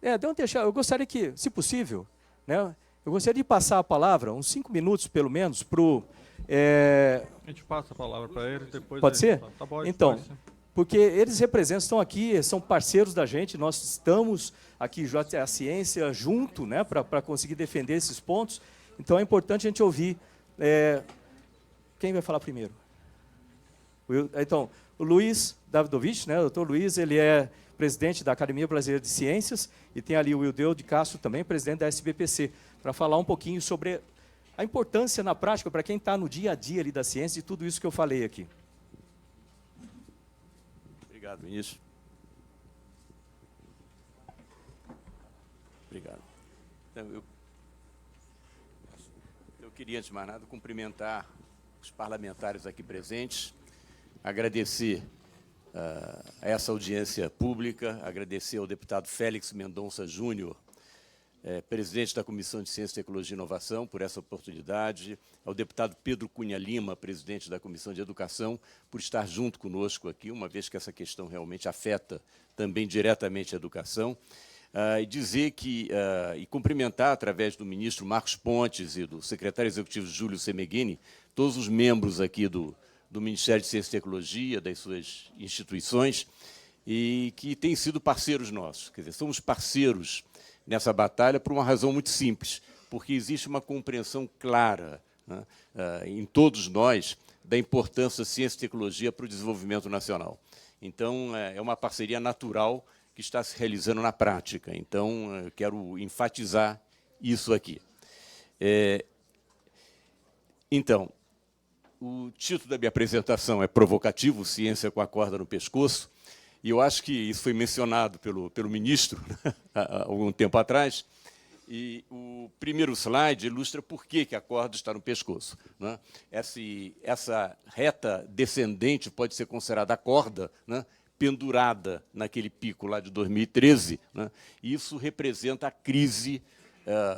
Não deixar, eu gostaria que, se possível, né, eu gostaria de passar a palavra, uns 5 minutos pelo menos, para o... A gente passa a palavra para ele, depois Pode ser? Tá bom, Então, pode sim. porque eles representam, estão aqui, são parceiros da gente, nós estamos aqui, a ciência, junto, né, para conseguir defender esses pontos. Então, é importante a gente ouvir. Quem vai falar primeiro? Então, o Luiz Davidovich, né, o doutor Luiz, ele é presidente da Academia Brasileira de Ciências, e tem ali o Wildeu de Castro também, presidente da SBPC, para falar um pouquinho sobre a importância na prática para quem está no dia a dia ali da ciência e tudo isso que eu falei aqui. Obrigado, ministro. Obrigado. Então, eu queria, antes de mais nada, cumprimentar os parlamentares aqui presentes, agradecer a essa audiência pública, agradecer ao deputado Félix Mendonça Júnior, presidente da Comissão de Ciência, Tecnologia e Inovação, por essa oportunidade, ao deputado Pedro Cunha Lima, presidente da Comissão de Educação, por estar junto conosco aqui, uma vez que essa questão realmente afeta também diretamente a educação, e dizer que, e cumprimentar, através do ministro Marcos Pontes e do secretário executivo Júlio Semeghini, todos os membros aqui do Ministério de Ciência e Tecnologia, das suas instituições, e que têm sido parceiros nossos. Quer dizer, somos parceiros nessa batalha por uma razão muito simples, porque existe uma compreensão clara, né, em todos nós da importância da ciência e tecnologia para o desenvolvimento nacional. Então, é uma parceria natural que está se realizando na prática. Então, eu quero enfatizar isso aqui. Então, o título da minha apresentação é provocativo, Ciência com a Corda no Pescoço, e eu acho que isso foi mencionado pelo ministro há algum tempo atrás, e o primeiro slide ilustra por que a corda está no pescoço, né? Essa reta descendente pode ser considerada a corda, né, pendurada naquele pico lá de 2013, né, e isso representa a crise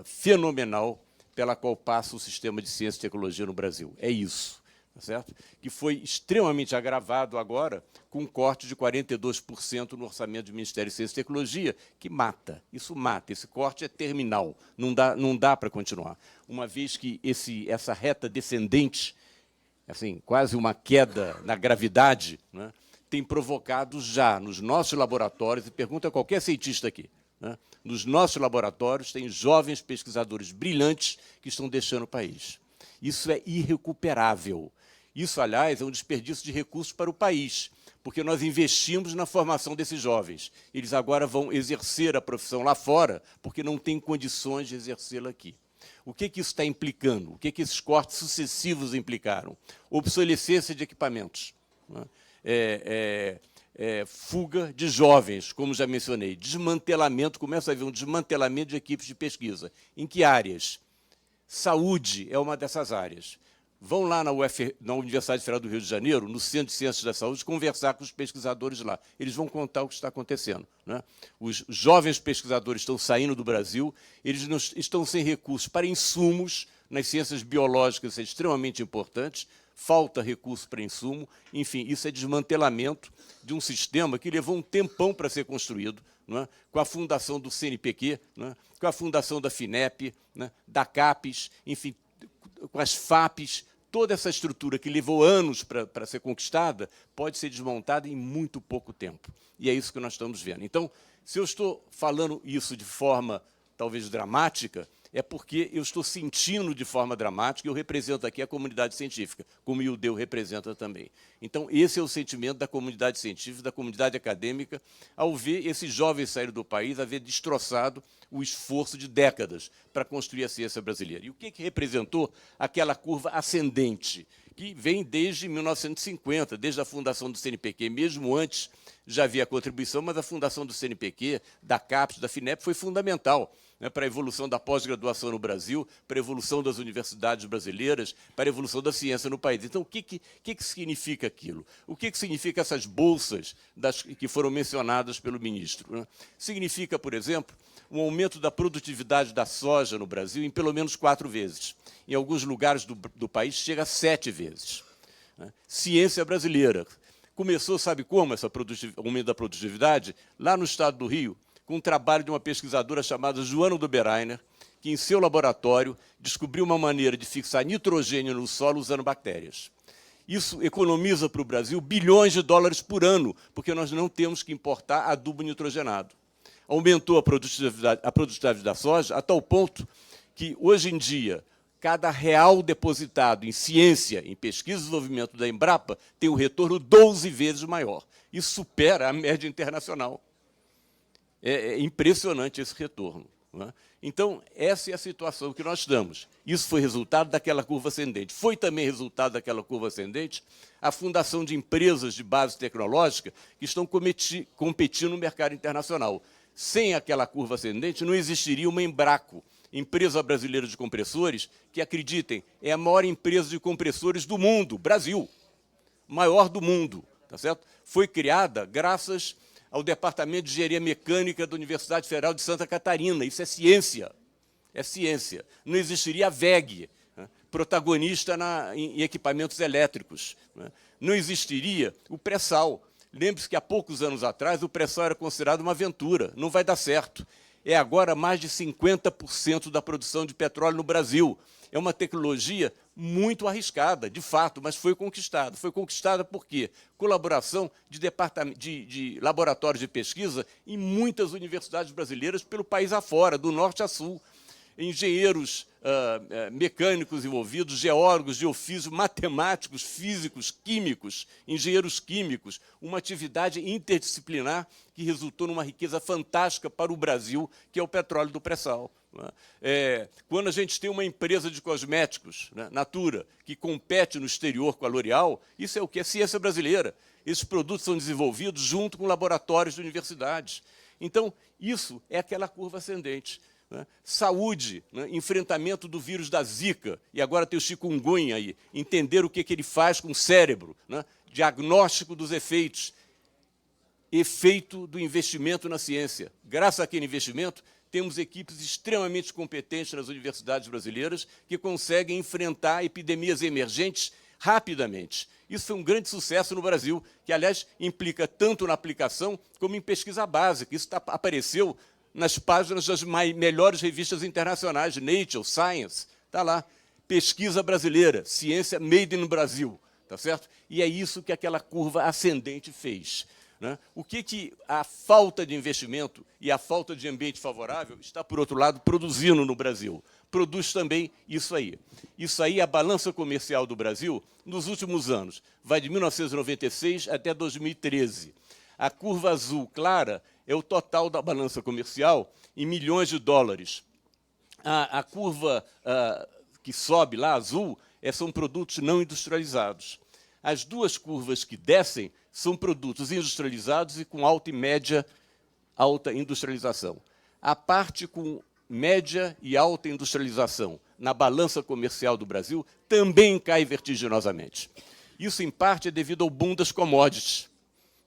fenomenal pela qual passa o sistema de ciência e tecnologia no Brasil. É isso. Tá certo? Que foi extremamente agravado agora com um corte de 42% no orçamento do Ministério de Ciência e Tecnologia, que mata. Isso mata. Esse corte é terminal. Não dá para continuar. Uma vez que essa reta descendente, assim, quase uma queda na gravidade, né, tem provocado já nos nossos laboratórios, e pergunta a qualquer cientista aqui, né, nos nossos laboratórios tem jovens pesquisadores brilhantes que estão deixando o país. Isso é irrecuperável. Isso, aliás, é um desperdício de recursos para o país, porque nós investimos na formação desses jovens. Eles agora vão exercer a profissão lá fora, porque não têm condições de exercê-la aqui. O que isso está implicando? O que esses cortes sucessivos implicaram? Obsolescência de equipamentos, né? Fuga de jovens, como já mencionei, desmantelamento, começa a haver um desmantelamento de equipes de pesquisa. Em que áreas? Saúde é uma dessas áreas. Vão lá na Universidade Federal do Rio de Janeiro, no Centro de Ciências da Saúde, conversar com os pesquisadores lá. Eles vão contar o que está acontecendo, né? Os jovens pesquisadores estão saindo do Brasil, eles não estão sem recursos para insumos nas ciências biológicas, isso é extremamente importante, falta recurso para insumo, enfim, isso é desmantelamento de um sistema que levou um tempão para ser construído, não é? Com a fundação do CNPq, não é? Com a fundação da FINEP, né? Da CAPES, enfim, com as FAPES, toda essa estrutura que levou anos para ser conquistada pode ser desmontada em muito pouco tempo. E é isso que nós estamos vendo. Então, se eu estou falando isso de forma talvez dramática, é porque eu estou sentindo de forma dramática, e eu represento aqui a comunidade científica, como o Wildeu representa também. Então, esse é o sentimento da comunidade científica, da comunidade acadêmica, ao ver esses jovens saírem do país, haver destroçado o esforço de décadas para construir a ciência brasileira. E o que representou aquela curva ascendente, que vem desde 1950, desde a fundação do CNPq, mesmo antes já havia contribuição, mas a fundação do CNPq, da CAPES, da FINEP, foi fundamental, né, para a evolução da pós-graduação no Brasil, para a evolução das universidades brasileiras, para a evolução da ciência no país. Então, o que significa aquilo? O que significa essas bolsas que foram mencionadas pelo ministro, né? Significa, por exemplo, um aumento da produtividade da soja no Brasil em pelo menos 4 vezes. Em alguns lugares do país, chega a 7 vezes. Né? Ciência brasileira. Começou, sabe como, esse aumento da produtividade? Lá no estado do Rio, com o trabalho de uma pesquisadora chamada Joana Dobereiner, que, em seu laboratório, descobriu uma maneira de fixar nitrogênio no solo usando bactérias. Isso economiza para o Brasil bilhões de dólares por ano, porque nós não temos que importar adubo nitrogenado. Aumentou a produtividade da soja a tal ponto que, hoje em dia, cada real depositado em ciência, em pesquisa e desenvolvimento da Embrapa, tem um retorno 12 vezes maior. Isso supera a média internacional. É impressionante esse retorno, não é? Então, essa é a situação que nós estamos. Isso foi resultado daquela curva ascendente. Foi também resultado daquela curva ascendente a fundação de empresas de base tecnológica que estão competindo no mercado internacional. Sem aquela curva ascendente, não existiria uma Embraco, empresa brasileira de compressores, que, acreditem, é a maior empresa de compressores do mundo, Brasil, maior do mundo, tá certo? Foi criada graças ao Departamento de Engenharia Mecânica da Universidade Federal de Santa Catarina. Isso é ciência. É ciência. Não existiria a WEG, né, protagonista em equipamentos elétricos. Né? Não existiria o pré-sal. Lembre-se que há poucos anos atrás o pré-sal era considerado uma aventura. Não vai dar certo. É agora mais de 50% da produção de petróleo no Brasil. É uma tecnologia muito arriscada, de fato, mas foi conquistada. Foi conquistada por quê? Colaboração de laboratórios de pesquisa em muitas universidades brasileiras pelo país afora, do norte a sul. Engenheiros mecânicos envolvidos, geólogos, geofísicos, matemáticos, físicos, químicos, engenheiros químicos, uma atividade interdisciplinar que resultou numa riqueza fantástica para o Brasil, que é o petróleo do pré-sal. Quando a gente tem uma empresa de cosméticos, né, Natura, que compete no exterior com a L'Oréal, isso é o que? É ciência brasileira. Esses produtos são desenvolvidos junto com laboratórios de universidades. Então, isso é aquela curva ascendente. Né? Saúde, né? Enfrentamento do vírus da Zika, e agora tem o chikungunya aí, entender o que ele faz com o cérebro, né? Diagnóstico dos efeitos, efeito do investimento na ciência. Graças àquele investimento, temos equipes extremamente competentes nas universidades brasileiras que conseguem enfrentar epidemias emergentes rapidamente. Isso foi um grande sucesso no Brasil, que, aliás, implica tanto na aplicação como em pesquisa básica. Isso apareceu nas páginas das melhores revistas internacionais, Nature, Science, está lá. Pesquisa brasileira, ciência made in Brasil, tá certo? E é isso que aquela curva ascendente fez. Né? O que a falta de investimento e a falta de ambiente favorável está, por outro lado, produzindo no Brasil? Produz também isso aí. Isso aí é a balança comercial do Brasil nos últimos anos. Vai de 1996 até 2013. A curva azul clara é o total da balança comercial em milhões de dólares. A curva que sobe lá, azul, são produtos não industrializados. As duas curvas que descem são produtos industrializados e com alta e média alta industrialização. A parte com média e alta industrialização na balança comercial do Brasil também cai vertiginosamente. Isso, em parte, é devido ao boom das commodities,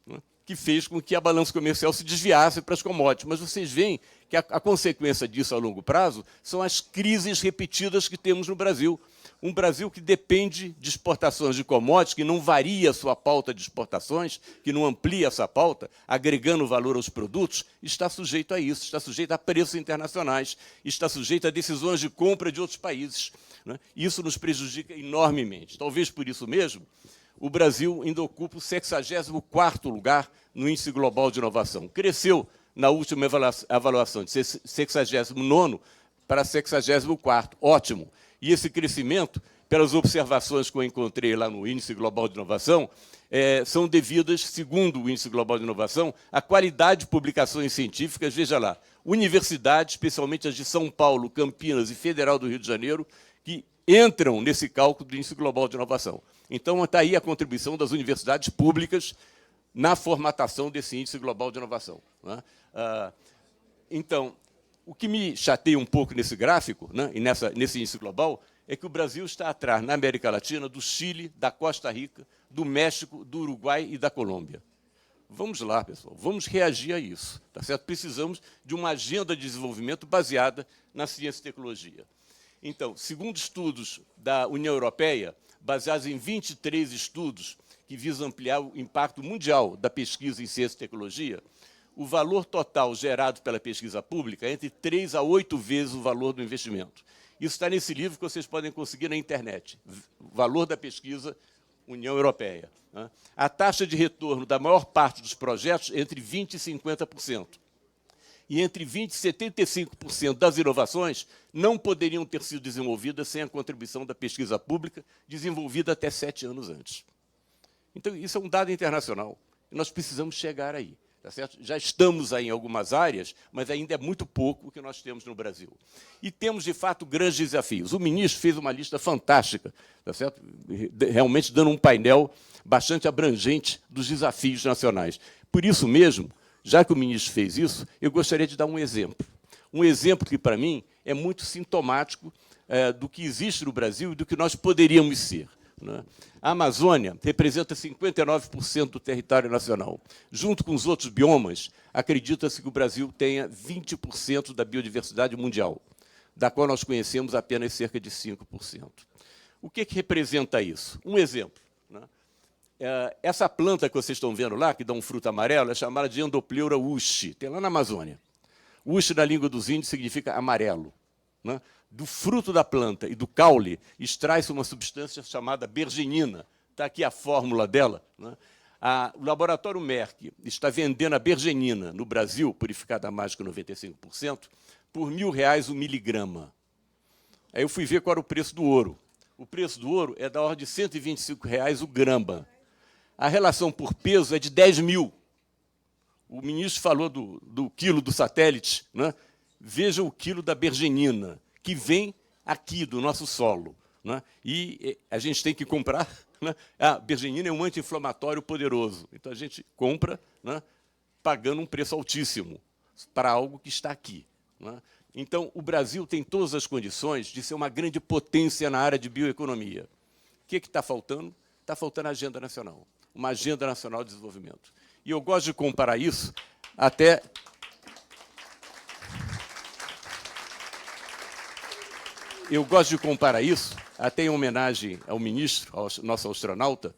né, que fez com que a balança comercial se desviasse para as commodities. Mas vocês veem que a consequência disso a longo prazo são as crises repetidas que temos no Brasil. Um Brasil que depende de exportações de commodities, que não varia a sua pauta de exportações, que não amplia essa pauta, agregando valor aos produtos, está sujeito a isso, está sujeito a preços internacionais, está sujeito a decisões de compra de outros países. Né? Isso nos prejudica enormemente. Talvez por isso mesmo, o Brasil ainda ocupa o 64º lugar no Índice Global de Inovação. Cresceu na última avaliação de 69º para 64º. Ótimo. E esse crescimento, pelas observações que eu encontrei lá no Índice Global de Inovação, são devidas, segundo o Índice Global de Inovação, à qualidade de publicações científicas. Veja lá, universidades, especialmente as de São Paulo, Campinas e Federal do Rio de Janeiro, que entram nesse cálculo do Índice Global de Inovação. Então, está aí a contribuição das universidades públicas na formatação desse Índice Global de Inovação. Né? Então, o que me chateia um pouco nesse gráfico, né, e nesse índice global, é que o Brasil está atrás, na América Latina, do Chile, da Costa Rica, do México, do Uruguai e da Colômbia. Vamos lá, pessoal, vamos reagir a isso. Tá certo? Precisamos de uma agenda de desenvolvimento baseada na ciência e tecnologia. Então, segundo estudos da União Europeia, baseados em 23 estudos que visam ampliar o impacto mundial da pesquisa em ciência e tecnologia, o valor total gerado pela pesquisa pública é entre 3 a 8 vezes o valor do investimento. Isso está nesse livro que vocês podem conseguir na internet. O valor da pesquisa União Europeia. Né? A taxa de retorno da maior parte dos projetos é entre 20% e 50%. E entre 20% e 75% das inovações não poderiam ter sido desenvolvidas sem a contribuição da pesquisa pública, desenvolvida até 7 anos antes. Então, isso é um dado internacional. E nós precisamos chegar aí. Tá certo? Já estamos aí em algumas áreas, mas ainda é muito pouco o que nós temos no Brasil. E temos, de fato, grandes desafios. O ministro fez uma lista fantástica, tá certo? Realmente dando um painel bastante abrangente dos desafios nacionais. Por isso mesmo, já que o ministro fez isso, eu gostaria de dar um exemplo. Um exemplo que, para mim, é muito sintomático do que existe no Brasil e do que nós poderíamos ser. A Amazônia representa 59% do território nacional. Junto com os outros biomas, acredita-se que o Brasil tenha 20% da biodiversidade mundial, da qual nós conhecemos apenas cerca de 5%. O que representa isso? Um exemplo. Essa planta que vocês estão vendo lá, que dá um fruto amarelo, é chamada de Endopleura ushi, tem lá na Amazônia. Ushi, na língua dos índios, significa amarelo. Do fruto da planta e do caule extrai-se uma substância chamada bergenina. Está aqui a fórmula dela. O laboratório Merck está vendendo a bergenina no Brasil, purificada a mais que 95%, por R$1.000 o miligrama. Aí eu fui ver qual era o preço do ouro. O preço do ouro é da ordem de R$125 o grama. A relação por peso é de 10 mil. O ministro falou do quilo do satélite. Veja o quilo da bergenina, que vem aqui do nosso solo. E a gente tem que comprar. A bergenina é um anti-inflamatório poderoso. Então, a gente compra pagando um preço altíssimo para algo que está aqui. Então, o Brasil tem todas as condições de ser uma grande potência na área de bioeconomia. O que está faltando? Está faltando a agenda nacional, uma agenda nacional de desenvolvimento. E eu gosto de comparar isso até... Eu gosto de comparar isso, até em homenagem ao ministro, ao nosso astronauta,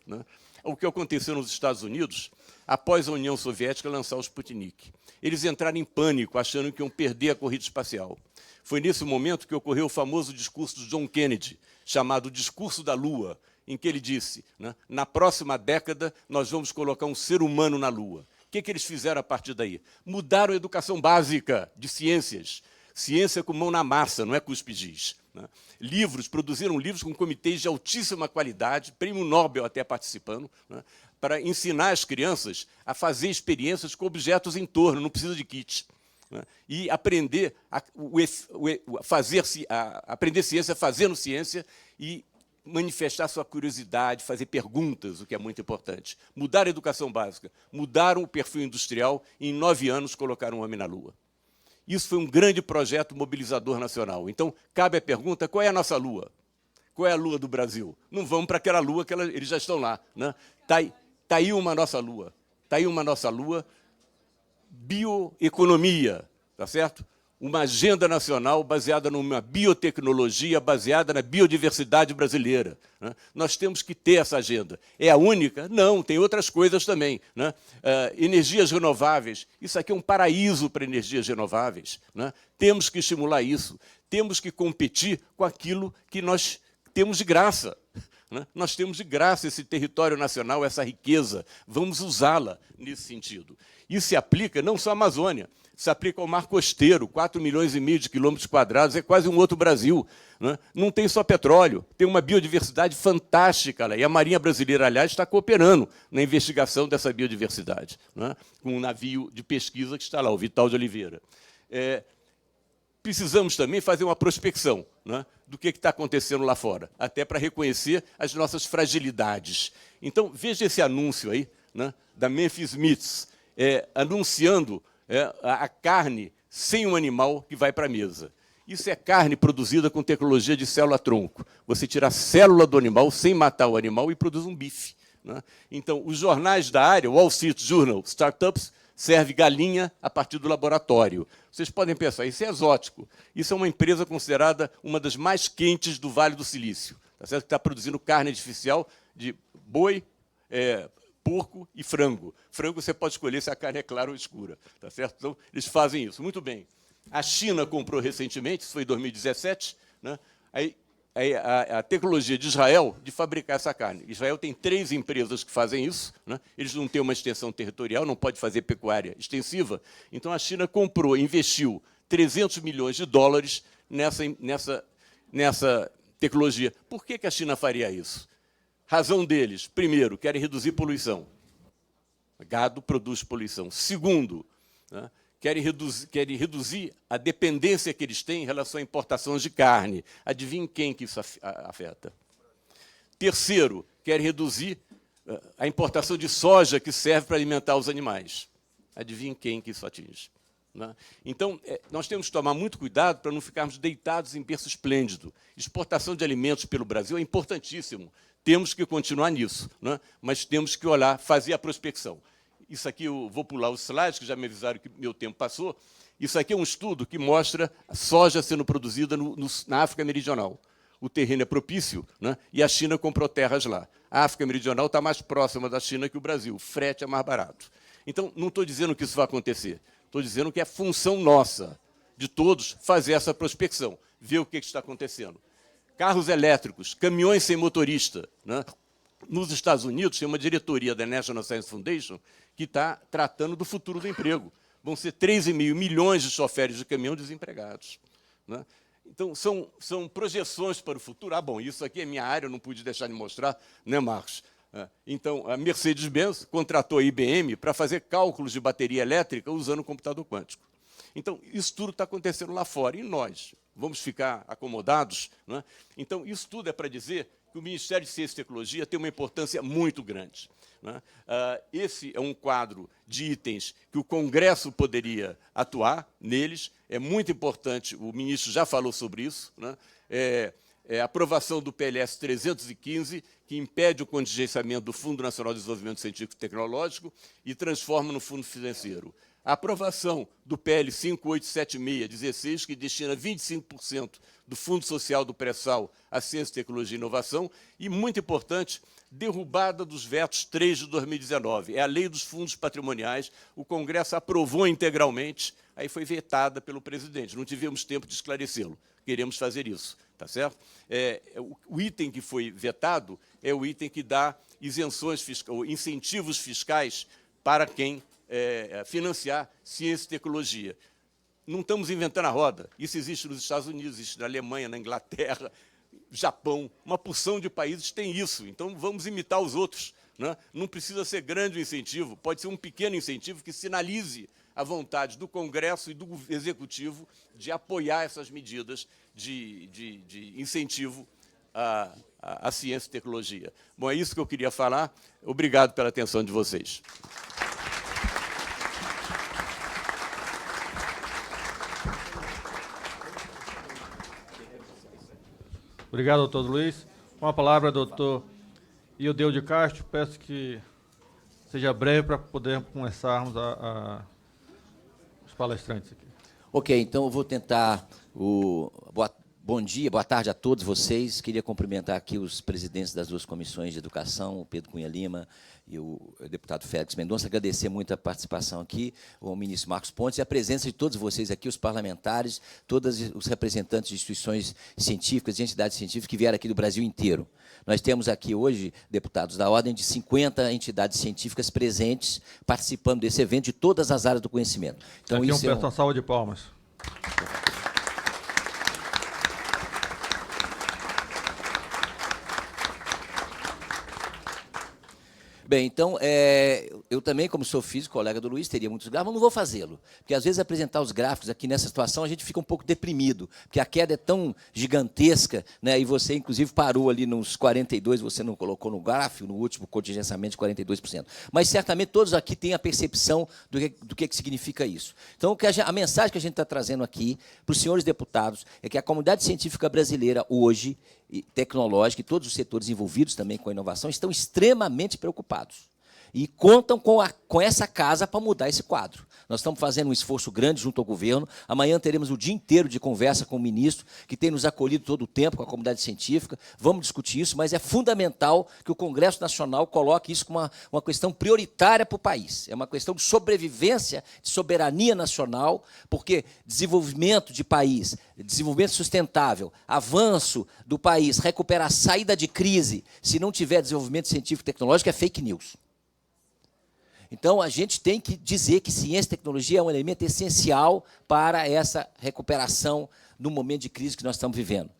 ao que aconteceu nos Estados Unidos após a União Soviética lançar o Sputnik. Eles entraram em pânico, achando que iam perder a corrida espacial. Foi nesse momento que ocorreu o famoso discurso de John Kennedy, chamado Discurso da Lua, em que ele disse, na próxima década, nós vamos colocar um ser humano na Lua. O que eles fizeram a partir daí? Mudaram a educação básica de ciências. Ciência com mão na massa, não é cuspidis. Livros, produziram livros com comitês de altíssima qualidade, prêmio Nobel até participando, para ensinar as crianças a fazer experiências com objetos em torno, não precisa de kit. E aprender aprender ciência fazendo ciência e manifestar sua curiosidade, fazer perguntas, o que é muito importante. Mudar a educação básica, mudaram o perfil industrial e, em 9 anos, colocaram um homem na Lua. Isso foi um grande projeto mobilizador nacional. Então, cabe a pergunta, qual é a nossa Lua? Qual é a Lua do Brasil? Não vamos para aquela Lua que eles já estão lá. Tá aí uma nossa Lua. Está aí uma nossa Lua, bioeconomia, tá certo? Uma agenda nacional baseada numa biotecnologia, baseada na biodiversidade brasileira. Nós temos que ter essa agenda. É a única? Não, tem outras coisas também. Energias renováveis, isso aqui é um paraíso para energias renováveis. Temos que estimular isso, temos que competir com aquilo que nós temos de graça. Nós temos de graça esse território nacional, essa riqueza, vamos usá-la nesse sentido. Isso se aplica não só à Amazônia, se aplica ao mar costeiro, 4,5 milhões de quilômetros quadrados, é quase um outro Brasil. Não tem só petróleo, tem uma biodiversidade fantástica lá, e a Marinha Brasileira, aliás, está cooperando na investigação dessa biodiversidade, com um navio de pesquisa que está lá, o Vital de Oliveira. Precisamos também fazer uma prospecção do que está acontecendo lá fora, até para reconhecer as nossas fragilidades. Então, veja esse anúncio aí, da Memphis Meats, anunciando a carne sem um animal que vai para a mesa. Isso é carne produzida com tecnologia de célula-tronco. Você tira a célula do animal sem matar o animal e produz um bife. Então, os jornais da área, o Wall Street Journal, Startups, serve galinha a partir do laboratório. Vocês podem pensar, isso é exótico. Isso é uma empresa considerada uma das mais quentes do Vale do Silício, tá certo? Que está produzindo carne artificial de boi, porco e frango. Frango você pode escolher se a carne é clara ou escura, tá certo? Então, eles fazem isso. Muito bem. A China comprou recentemente, isso foi em 2017, né? A tecnologia de Israel de fabricar essa carne. Israel tem 3 empresas que fazem isso, né? Eles não têm uma extensão territorial, não pode fazer pecuária extensiva. Então, a China comprou, investiu $300 milhões nessa tecnologia. Por que a China faria isso? Razão deles, primeiro, querem reduzir poluição. Gado produz poluição. Segundo, né, querem reduzir a dependência que eles têm em relação a importações de carne. Adivinhe quem que isso afeta? Terceiro, querem reduzir a importação de soja que serve para alimentar os animais. Adivinhe quem que isso atinge? Né? Então, nós temos que tomar muito cuidado para não ficarmos deitados em berço esplêndido. Exportação de alimentos pelo Brasil é importantíssimo. Temos que continuar nisso, né? Mas temos que olhar, fazer a prospecção. Isso aqui, eu vou pular os slides, que já me avisaram que meu tempo passou. Isso aqui é um estudo que mostra a soja sendo produzida na África Meridional. O terreno é propício, né? E a China comprou terras lá. A África Meridional está mais próxima da China que o Brasil. O frete é mais barato. Então, não estou dizendo que isso vai acontecer. Estou dizendo que é função nossa, de todos, fazer essa prospecção, ver o que está acontecendo. Carros elétricos, caminhões sem motorista, né? Nos Estados Unidos, tem uma diretoria da National Science Foundation que está tratando do futuro do emprego. Vão ser 3,5 milhões de choferes de caminhão desempregados, né? Então, são projeções para o futuro. Ah, bom, isso aqui é minha área, eu não pude deixar de mostrar, né, Marcos? Então, a Mercedes-Benz contratou a IBM para fazer cálculos de bateria elétrica usando o computador quântico. Então, isso tudo está acontecendo lá fora. E nós? Vamos ficar acomodados? Não é? Então, isso tudo é para dizer que o Ministério de Ciência e Tecnologia tem uma importância muito grande. Não é? Esse é um quadro de itens que o Congresso poderia atuar neles. É muito importante, o ministro já falou sobre isso, não é? A aprovação do PLS 315, que impede o contingenciamento do Fundo Nacional de Desenvolvimento Científico e Tecnológico e transforma no fundo financeiro. A aprovação do PL 5876-16, que destina 25% do Fundo Social do Pré-Sal à Ciência, Tecnologia e Inovação, e, muito importante, derrubada dos vetos 3 de 2019. É a lei dos fundos patrimoniais, o Congresso aprovou integralmente, aí foi vetada pelo presidente. Não tivemos tempo de esclarecê-lo. Queremos fazer isso, tá certo? O item que foi vetado é o item que dá isenções fiscais, incentivos fiscais para quem financiar ciência e tecnologia. Não estamos inventando a roda. Isso existe nos Estados Unidos, existe na Alemanha, na Inglaterra, Japão. Uma porção de países tem isso. Então, vamos imitar os outros, né? Não precisa ser grande o incentivo, pode ser um pequeno incentivo que sinalize a vontade do Congresso e do Executivo de apoiar essas medidas de incentivo à ciência e tecnologia. Bom, é isso que eu queria falar. Obrigado pela atenção de vocês. Obrigado, doutor Luiz. Com a palavra, doutor Ildeu de Castro. Peço que seja breve para poder começarmos os palestrantes aqui. Ok, então eu vou tentar. Bom dia, boa tarde a todos vocês. Queria cumprimentar aqui os presidentes das 2 comissões de educação, o Pedro Cunha Lima e o deputado Félix Mendonça. Agradecer muito a participação aqui, o ministro Marcos Pontes, e a presença de todos vocês aqui, os parlamentares, todos os representantes de instituições científicas, de entidades científicas que vieram aqui do Brasil inteiro. Nós temos aqui hoje, deputados, da ordem de 50 entidades científicas presentes, participando desse evento de todas as áreas do conhecimento. Então, aqui isso peço uma salva de palmas. Bem, então, eu também, como sou físico, colega do Luiz, teria muitos gráficos, mas não vou fazê-lo. Porque, às vezes, apresentar os gráficos aqui nessa situação, a gente fica um pouco deprimido, porque a queda é tão gigantesca, né, e você, inclusive, parou ali nos 42%, você não colocou no gráfico, no último contingenciamento de 42%. Mas, certamente, todos aqui têm a percepção do que significa isso. Então, a mensagem que a gente está trazendo aqui para os senhores deputados é que a comunidade científica brasileira, hoje, e tecnológica, e todos os setores envolvidos também com a inovação, estão extremamente preocupados. e contam com essa casa para mudar esse quadro. Nós estamos fazendo um esforço grande junto ao governo. Amanhã teremos o dia inteiro de conversa com o ministro, que tem nos acolhido todo o tempo, com a comunidade científica. Vamos discutir isso, mas é fundamental que o Congresso Nacional coloque isso como uma questão prioritária para o país. É uma questão de sobrevivência, de soberania nacional, porque desenvolvimento de país, desenvolvimento sustentável, avanço do país, recuperar a saída de crise, se não tiver desenvolvimento científico e tecnológico, é fake news. Então, a gente tem que dizer que ciência e tecnologia é um elemento essencial para essa recuperação no momento de crise que nós estamos vivendo.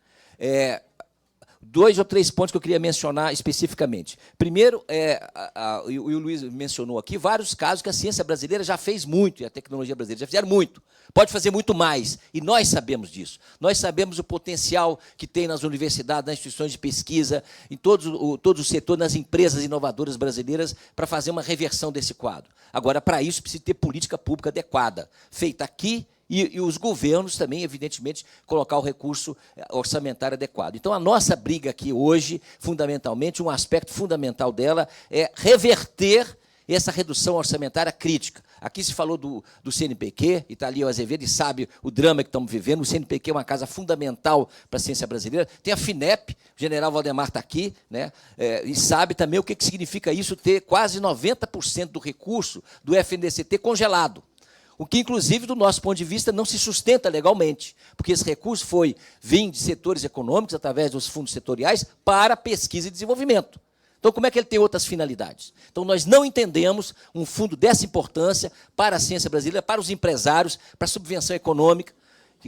2 ou 3 pontos que eu queria mencionar especificamente. Primeiro, o Luiz mencionou aqui vários casos que a ciência brasileira já fez muito, e a tecnologia brasileira já fizeram muito. Pode fazer muito mais, e nós sabemos disso. Nós sabemos o potencial que tem nas universidades, nas instituições de pesquisa, em todos os setores, nas empresas inovadoras brasileiras, para fazer uma reversão desse quadro. Agora, para isso, precisa ter política pública adequada, feita aqui, e os governos também, evidentemente, colocar o recurso orçamentário adequado. Então, a nossa briga aqui hoje, fundamentalmente, um aspecto fundamental dela é reverter essa redução orçamentária crítica. Aqui se falou do CNPq, e está ali o Azevedo, e sabe o drama que estamos vivendo. O CNPq é uma casa fundamental para a ciência brasileira. Tem a FINEP, o general Valdemar está aqui, né, e sabe também o que significa isso, ter quase 90% do recurso do FNDCT congelado. O que, inclusive, do nosso ponto de vista, não se sustenta legalmente, porque esse recurso vem de setores econômicos, através dos fundos setoriais, para pesquisa e desenvolvimento. Então, como é que ele tem outras finalidades? Então, nós não entendemos um fundo dessa importância para a ciência brasileira, para os empresários, para a subvenção econômica,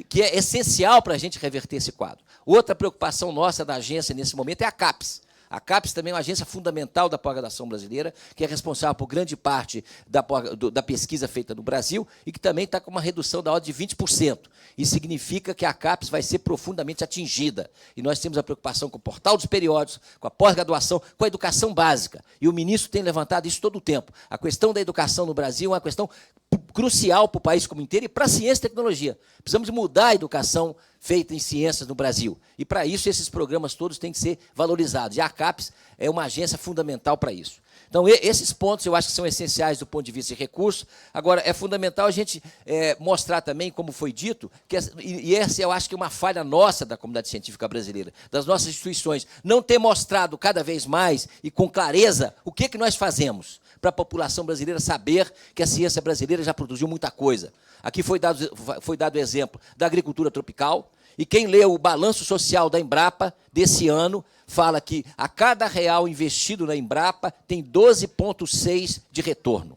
que é essencial para a gente reverter esse quadro. Outra preocupação nossa da agência, nesse momento, é a CAPES. A CAPES também é uma agência fundamental da pós-graduação brasileira, que é responsável por grande parte da pesquisa feita no Brasil e que também está com uma redução da ordem de 20%. Isso significa que a CAPES vai ser profundamente atingida. E nós temos a preocupação com o portal dos periódicos, com a pós-graduação, com a educação básica. E o ministro tem levantado isso todo o tempo. A questão da educação no Brasil é uma questão crucial para o país como inteiro e para a ciência e tecnologia. Precisamos mudar a educação feita em ciências no Brasil. E, para isso, esses programas todos têm que ser valorizados. E a CAPES é uma agência fundamental para isso. Então, esses pontos eu acho que são essenciais do ponto de vista de recurso. Agora, é fundamental a gente mostrar também, como foi dito, e essa eu acho que é uma falha nossa da comunidade científica brasileira, das nossas instituições, não ter mostrado cada vez mais e com clareza o que nós fazemos para a população brasileira saber que a ciência brasileira já produziu muita coisa. Aqui foi dado o exemplo da agricultura tropical, e quem lê o balanço social da Embrapa desse ano fala que a cada real investido na Embrapa tem 12,6 de retorno.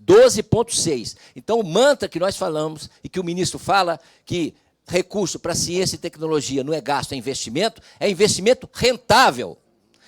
12,6. Então, o mantra que nós falamos e que o ministro fala, que recurso para ciência e tecnologia não é gasto, é investimento rentável.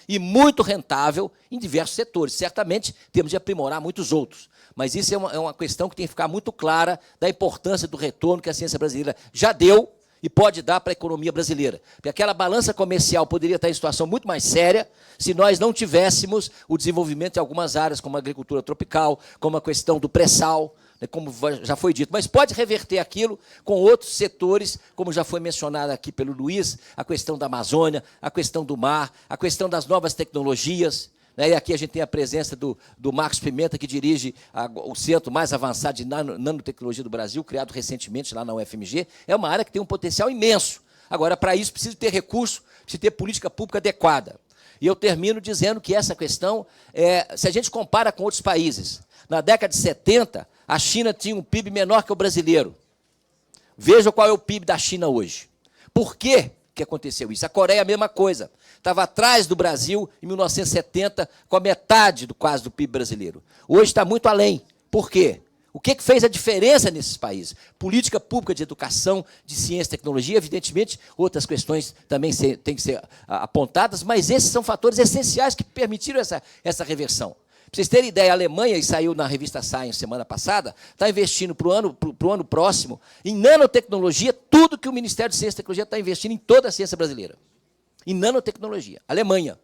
E muito rentável em diversos setores. Certamente temos de aprimorar muitos outros. Mas isso é uma questão que tem que ficar muito clara da importância do retorno que a ciência brasileira já deu e pode dar para a economia brasileira. Porque aquela balança comercial poderia estar em situação muito mais séria se nós não tivéssemos o desenvolvimento em algumas áreas, como a agricultura tropical, como a questão do pré-sal, como já foi dito, mas pode reverter aquilo com outros setores, como já foi mencionado aqui pelo Luiz, a questão da Amazônia, a questão do mar, a questão das novas tecnologias, né? E aqui a gente tem a presença do Marcos Pimenta, que dirige o centro mais avançado de nanotecnologia do Brasil, criado recentemente lá na UFMG. É uma área que tem um potencial imenso. Agora, para isso, precisa ter recurso, precisa ter política pública adequada. E eu termino dizendo que essa questão, se a gente compara com outros países, na década de 70, a China tinha um PIB menor que o brasileiro. Veja qual é o PIB da China hoje. Por que aconteceu isso? A Coreia, a mesma coisa. Estava atrás do Brasil em 1970, com a metade quase do PIB brasileiro. Hoje está muito além. Por quê? O que fez a diferença nesses países? Política pública de educação, de ciência e tecnologia, evidentemente, outras questões também têm que ser apontadas, mas esses são fatores essenciais que permitiram essa reversão. Para vocês terem ideia, a Alemanha, e saiu na revista Science semana passada, está investindo para o ano próximo em nanotecnologia, tudo que o Ministério de Ciência e Tecnologia está investindo em toda a ciência brasileira. Em nanotecnologia. Alemanha,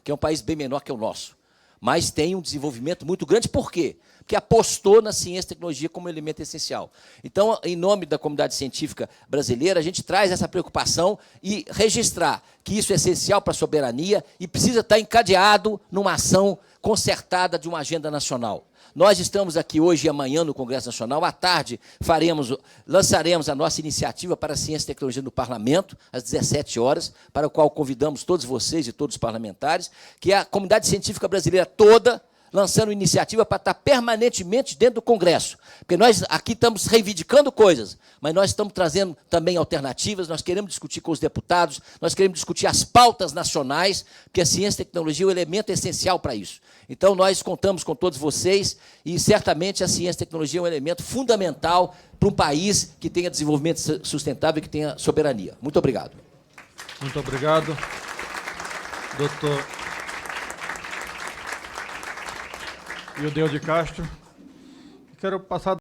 que é um país bem menor que o nosso. mas tem um desenvolvimento muito grande. Por quê? Porque apostou na ciência e tecnologia como elemento essencial. Então, em nome da comunidade científica brasileira, a gente traz essa preocupação e registrar que isso é essencial para a soberania e precisa estar encadeado numa ação concertada de uma agenda nacional. Nós estamos aqui hoje e amanhã no Congresso Nacional. À tarde lançaremos a nossa iniciativa para a ciência e tecnologia no Parlamento, às 17 horas, para o qual convidamos todos vocês e todos os parlamentares, que é a comunidade científica brasileira toda lançando iniciativa para estar permanentemente dentro do Congresso. Porque nós aqui estamos reivindicando coisas, mas nós estamos trazendo também alternativas, nós queremos discutir com os deputados, nós queremos discutir as pautas nacionais, porque a ciência e tecnologia é um elemento essencial para isso. Então, nós contamos com todos vocês e, certamente, a ciência e tecnologia é um elemento fundamental para um país que tenha desenvolvimento sustentável e que tenha soberania. Muito obrigado. Muito obrigado, doutor Ildeu de Castro. Quero passar